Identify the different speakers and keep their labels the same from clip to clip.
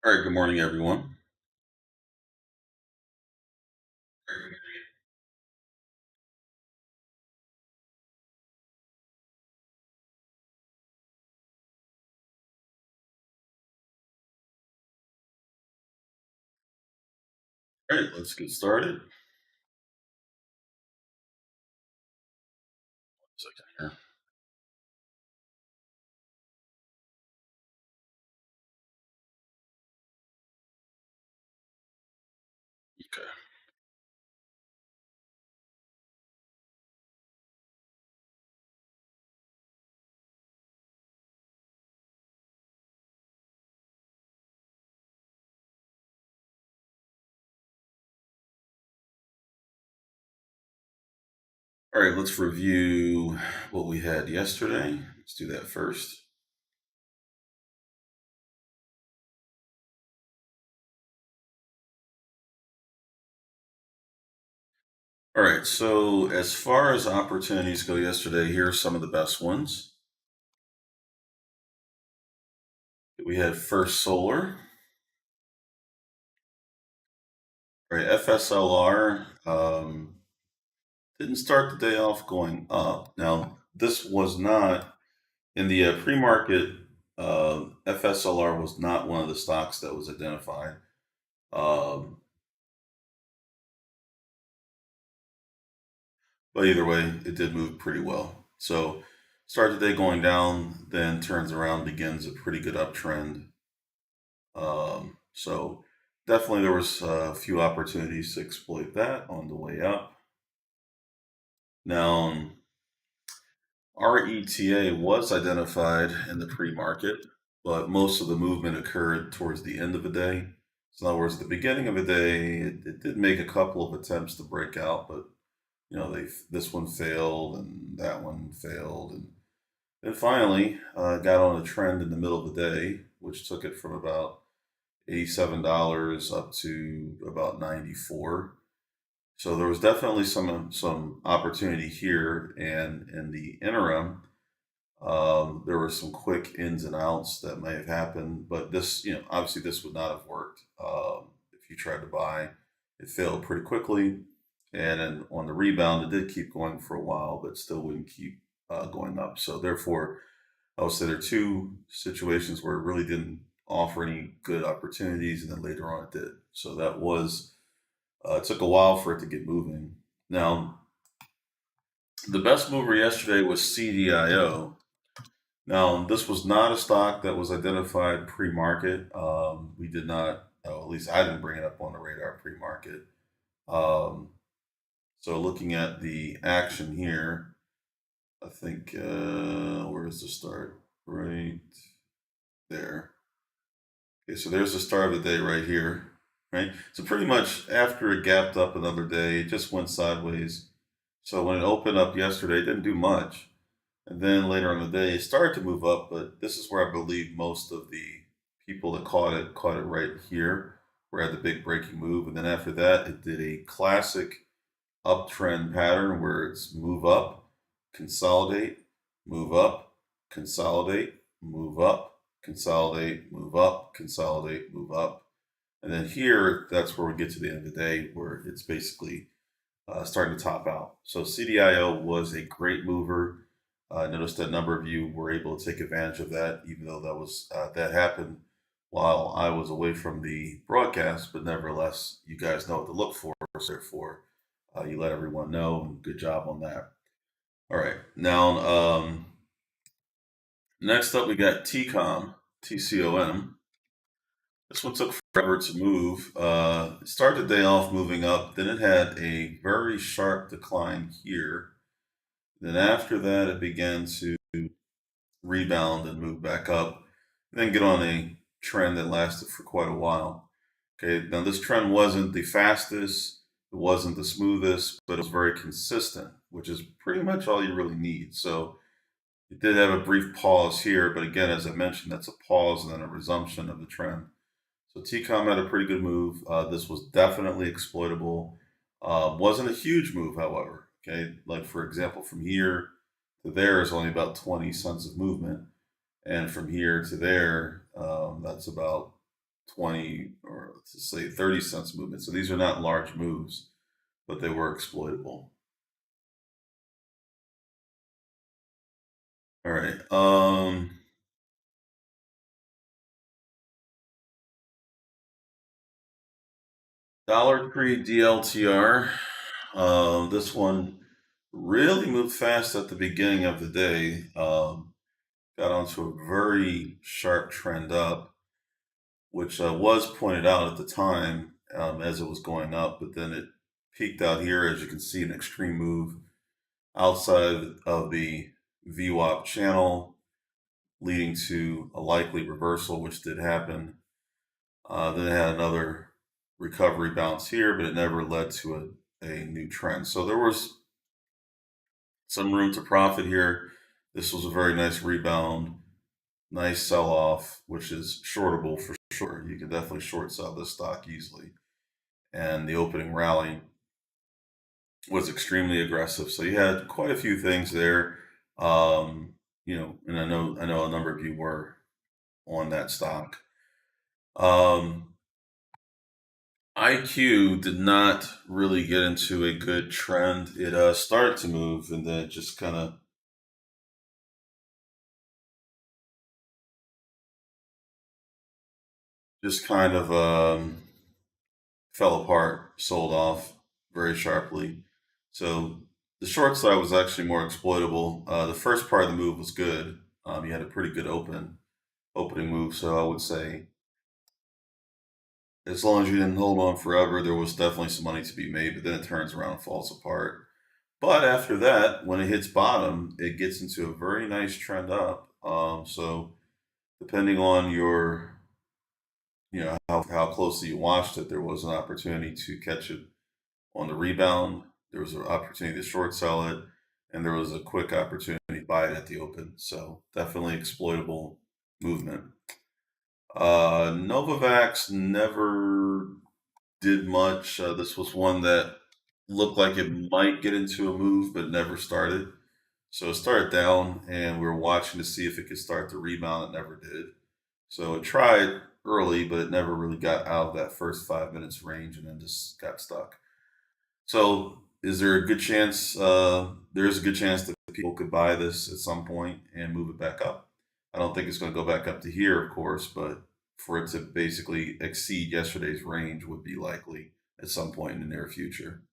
Speaker 1: All right, good morning, everyone. All right, let's get started. Second here. Okay. All right, let's review what we had yesterday. Let's do that first. All right, so as far as opportunities go yesterday, here are some of the best ones. We had First Solar, right? FSLR didn't start the day off going up. Now, this was not in the pre-market. FSLR was not one of the stocks that was identified. Um, But either way, it did move pretty well. So start the day going down, then turns around, begins a pretty good uptrend. So definitely there was a few opportunities to exploit that on the way up. Now, RETA was identified in the pre-market, but most of the movement occurred towards the end of the day. So in other words, at the beginning of the day, it did make a couple of attempts to break out, but they this one failed and that one failed, and finally got on a trend in the middle of the day, which took it from about $87 up to about 94. So there was definitely some opportunity here, and in the interim, there were some quick ins and outs that may have happened, but this, obviously this would not have worked if you tried to buy. It failed pretty quickly, and then on the rebound, it did keep going for a while, but still wouldn't keep going up. So therefore, I would say there are two situations where it really didn't offer any good opportunities, and then later on it did. So that was it took a while for it to get moving. Now, the best mover yesterday was CDIO. Now, this was not a stock that was identified pre-market. We did not, at least I didn't bring it up on the radar pre-market. Um, so looking at the action here, I think where's the start? Right there. Okay, so there's the start of the day right here, right? So pretty much after it gapped up another day, it just went sideways. So when it opened up yesterday, it didn't do much. And then later on the day, it started to move up, but this is where I believe most of the people that caught it right here, where it had the big breaking move. And then after that, it did a classic uptrend pattern where it's move up, consolidate, move up, consolidate, move up, consolidate, move up, consolidate, move up. And then here, that's where we get to the end of the day, where it's basically starting to top out. So CDIO was a great mover. I noticed that a number of you were able to take advantage of that, even though that happened while I was away from the broadcast. But nevertheless, you guys know what to look for. So therefore, you let everyone know, and good job on that. All right, now next up we got TCOM. This one took forever to move. It started the day off moving up, then it had a very sharp decline here. Then after that, it began to rebound and move back up, and then get on a trend that lasted for quite a while. Okay, now this trend wasn't the fastest, it wasn't the smoothest, but it was very consistent, which is pretty much all you really need. So it did have a brief pause here, but again, as I mentioned, that's a pause and then a resumption of the trend. So TCOM had a pretty good move. This was definitely exploitable. Wasn't a huge move, however. Okay, like for example, from here to there is only about 20 cents of movement, and from here to there, that's about 20 or let's just say 30 cents movement. So these are not large moves, but they were exploitable. All right. Dollar Tree DLTR. This one really moved fast at the beginning of the day. Got onto a very sharp trend up, which was pointed out at the time as it was going up, but then it peaked out here, as you can see, an extreme move outside of the VWAP channel, leading to a likely reversal, which did happen. Then it had another recovery bounce here, but it never led to a new trend. So there was some room to profit here. This was a very nice rebound, nice sell off, which is shortable for sure. You can definitely short sell this stock easily. And the opening rally was extremely aggressive. So you had quite a few things there. And I know a number of you were on that stock. IQ did not really get into a good trend. It started to move and then it just kind of fell apart, sold off very sharply. So the short side was actually more exploitable. The first part of the move was good. You had a pretty good opening move. So I would say as long as you didn't hold on forever, there was definitely some money to be made. But then it turns around and falls apart. But after that, when it hits bottom, it gets into a very nice trend up. So depending on how closely you watched it, there was an opportunity to catch it on the rebound. There was an opportunity to short sell it, and there was a quick opportunity to buy it at the open. So definitely exploitable movement. Novavax never did much. This was one that looked like it might get into a move, but never started. So it started down, and we were watching to see if it could start to rebound. It never did. So it tried early, but it never really got out of that first 5 minutes range, and then just got stuck. So is there a good chance? There is a good chance that people could buy this at some point and move it back up. I don't think it's going to go back up to here, of course, but for it to basically exceed yesterday's range would be likely at some point in the near future.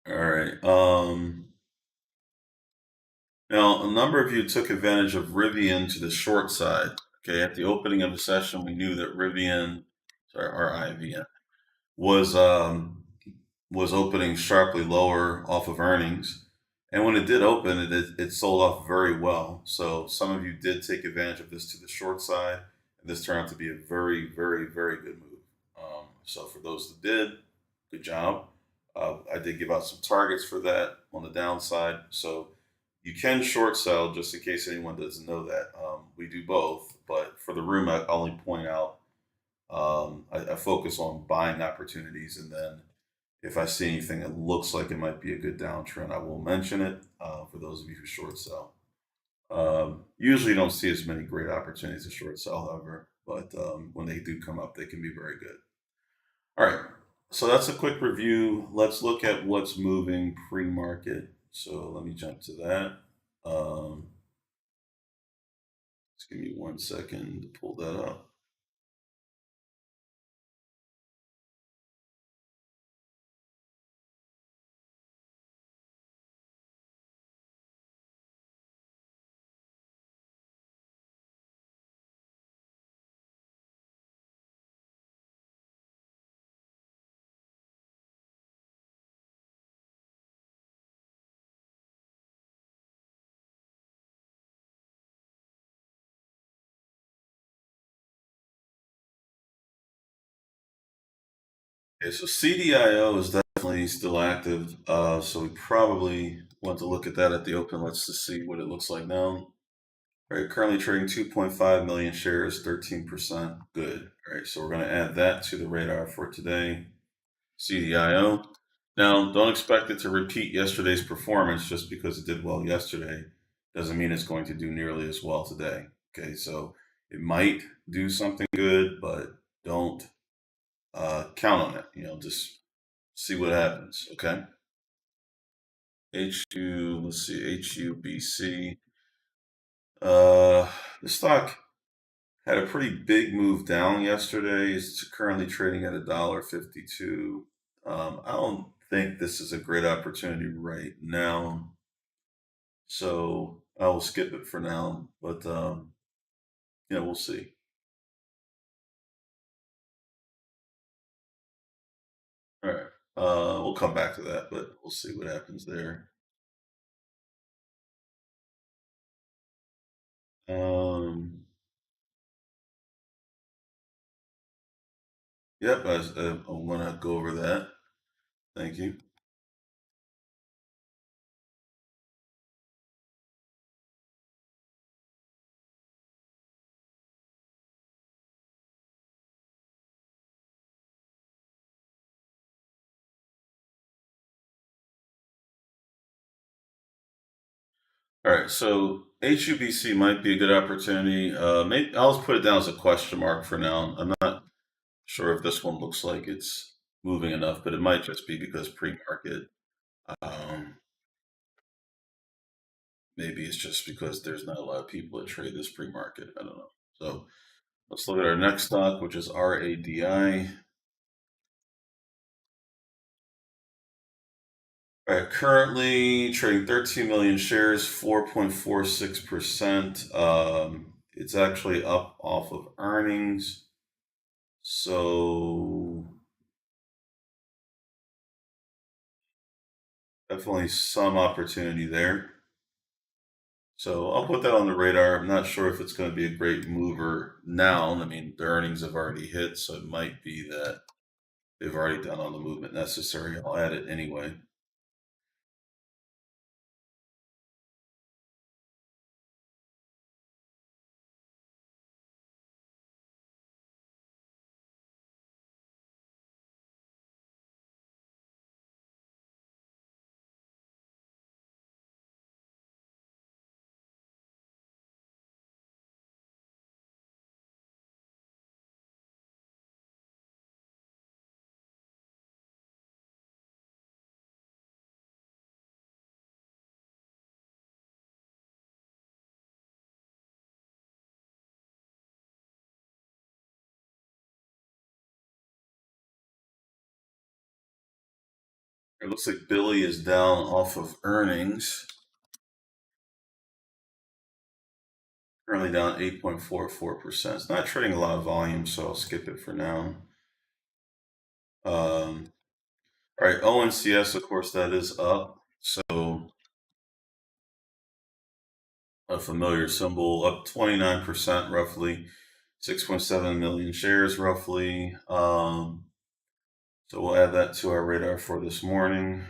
Speaker 1: All right. Now, a number of you took advantage of Rivian to the short side. Okay, at the opening of the session, we knew that Rivian, sorry, RIVN, was was opening sharply lower off of earnings. And when it did open, it sold off very well. So some of you did take advantage of this to the short side, and this turned out to be a very, very, very good move. So for those that did, good job. I did give out some targets for that on the downside. So you can short sell, just in case anyone doesn't know that. We do both, but for the room, I only point out I focus on buying opportunities, and then if I see anything that looks like it might be a good downtrend, I will mention it for those of you who short sell. Usually, you don't see as many great opportunities to short sell, however, but when they do come up, they can be very good. All right, so that's a quick review. Let's look at what's moving pre-market. So let me jump to that. Just give me 1 second to pull that up. Okay, so CDIO is definitely still active. So we probably want to look at that at the open. Let's just see what it looks like now. All right, currently trading 2.5 million shares, 13%. Good. All right, so we're going to add that to the radar for today. CDIO. Now, don't expect it to repeat yesterday's performance just because it did well yesterday. Doesn't mean it's going to do nearly as well today. Okay, so It might do something good, but don't count on it. Just see what happens. Okay. Let's see, HUBC. The stock had a pretty big move down yesterday. It's currently trading at $1.52. I don't think this is a great opportunity right now, so I will skip it for now. But yeah, we'll see. All right, we'll come back to that, but we'll see what happens there. Um, yep, I want to go over that. Thank you. All right, so HUBC might be a good opportunity. Maybe I'll just put it down as a question mark for now. I'm not sure if this one looks like it's moving enough, but it might just be because pre-market. Um, Maybe it's just because there's not a lot of people that trade this pre-market. I don't know. So let's look at our next stock, which is RADI. All right, currently trading 13 million shares, 4.46%. It's actually up off of earnings. So definitely some opportunity there. So I'll put that on the radar. I'm not sure if it's going to be a great mover now. I mean, the earnings have already hit, so it might be that they've already done all the movement necessary. I'll add it anyway. It looks like Billy is down off of earnings, currently down 8.44%. It's not trading a lot of volume, so I'll skip it for now. All right, ONCS, of course, that is up. So a familiar symbol, up 29% roughly, 6.7 million shares roughly. So we'll add that to our radar for this morning.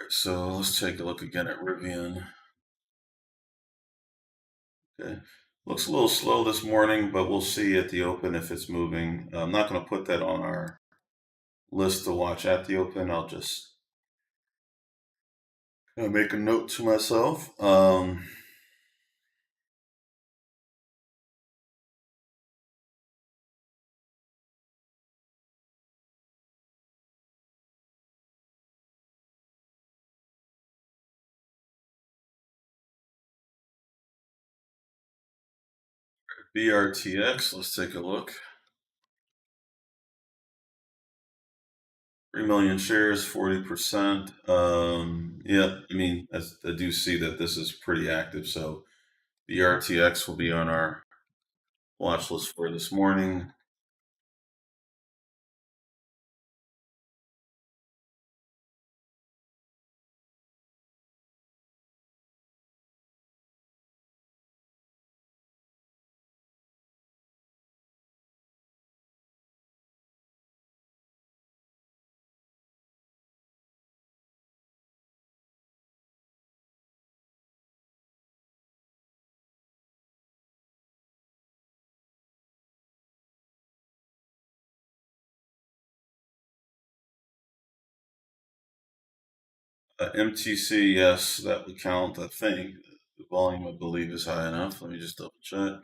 Speaker 1: So let's take a look again at Rivian. Okay. Looks a little slow this morning, but we'll see at the open if it's moving. I'm not going to put that on our list to watch at the open. I'll just make a note to myself. BRTX, let's take a look. 3 million shares, 40%. Yeah, I mean, I do see that this is pretty active. So BRTX will be on our watch list for this morning. MTC, yes, that would count. I think the volume, I believe, is high enough. Let me just double check.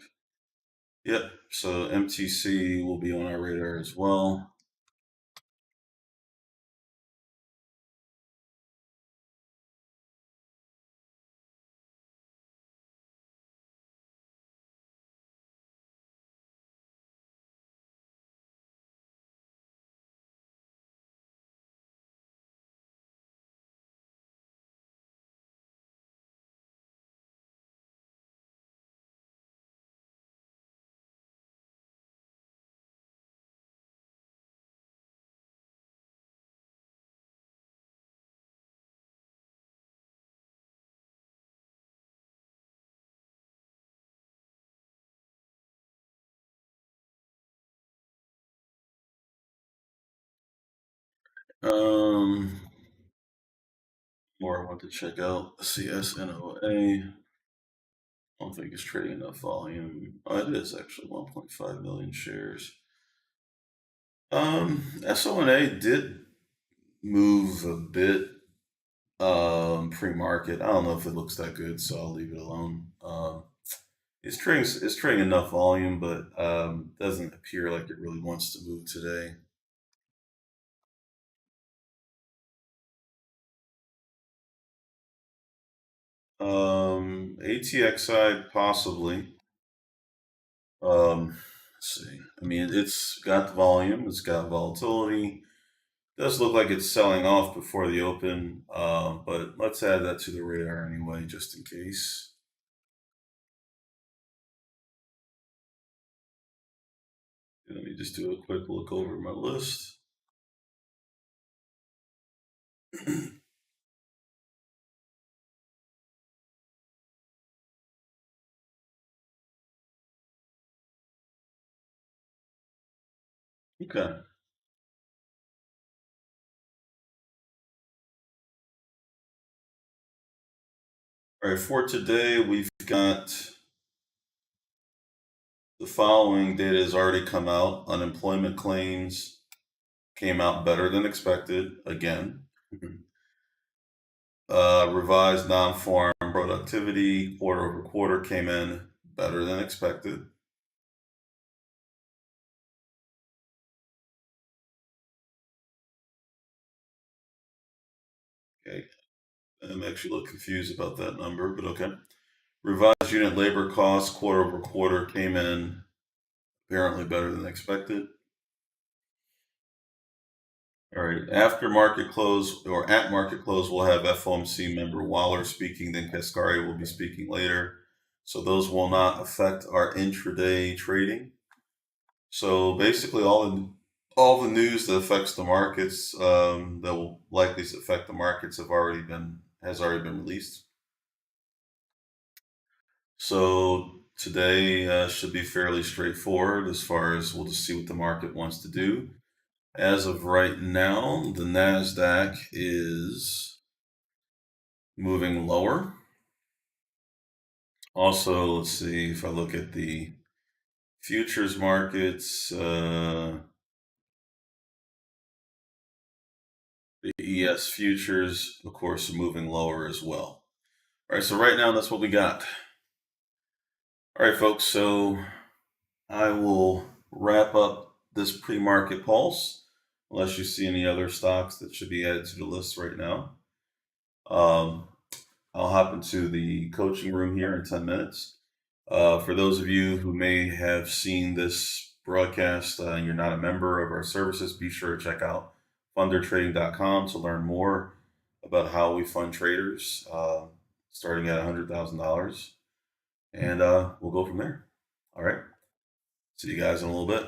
Speaker 1: Yep. So MTC will be on our radar as well. Um, More I want to check out CSNOA. I don't think it's trading enough volume. Oh, it is actually 1.5 million shares. SONA did move a bit pre-market. I don't know if it looks that good, so I'll leave it alone. It's trading enough volume, but doesn't appear like it really wants to move today. ATXI possibly. Let's see. I mean, it's got the volume, it's got volatility. Does look like it's selling off before the open, but let's add that to the radar anyway, just in case. Let me just do a quick look over my list. Okay. All right, for today, we've got the following data has already come out. Unemployment claims came out better than expected again. Revised non-farm productivity quarter over quarter came in better than expected. Okay, I'm actually a little confused about that number, but okay. Revised unit labor costs quarter over quarter came in apparently better than expected. All right, after market close or at market close, we'll have FOMC member Waller speaking, then Kaskari will be speaking later. So those will not affect our intraday trading. So basically, all the news that affects the markets that will likely affect the markets has already been released. So today should be fairly straightforward as far as we'll just see what the market wants to do. As of right now, the Nasdaq is moving lower. Also, let's see if I look at the futures markets. The ES futures, of course, are moving lower as well. All right, so right now that's what we got. All right, folks, so I will wrap up this pre-market pulse, unless you see any other stocks that should be added to the list right now. Um, I'll hop into the coaching room here in 10 minutes. For those of you who may have seen this broadcast and you're not a member of our services, be sure to check out fundertrading.com to learn more about how we fund traders starting at $100,000. And we'll go from there. All right. See you guys in a little bit.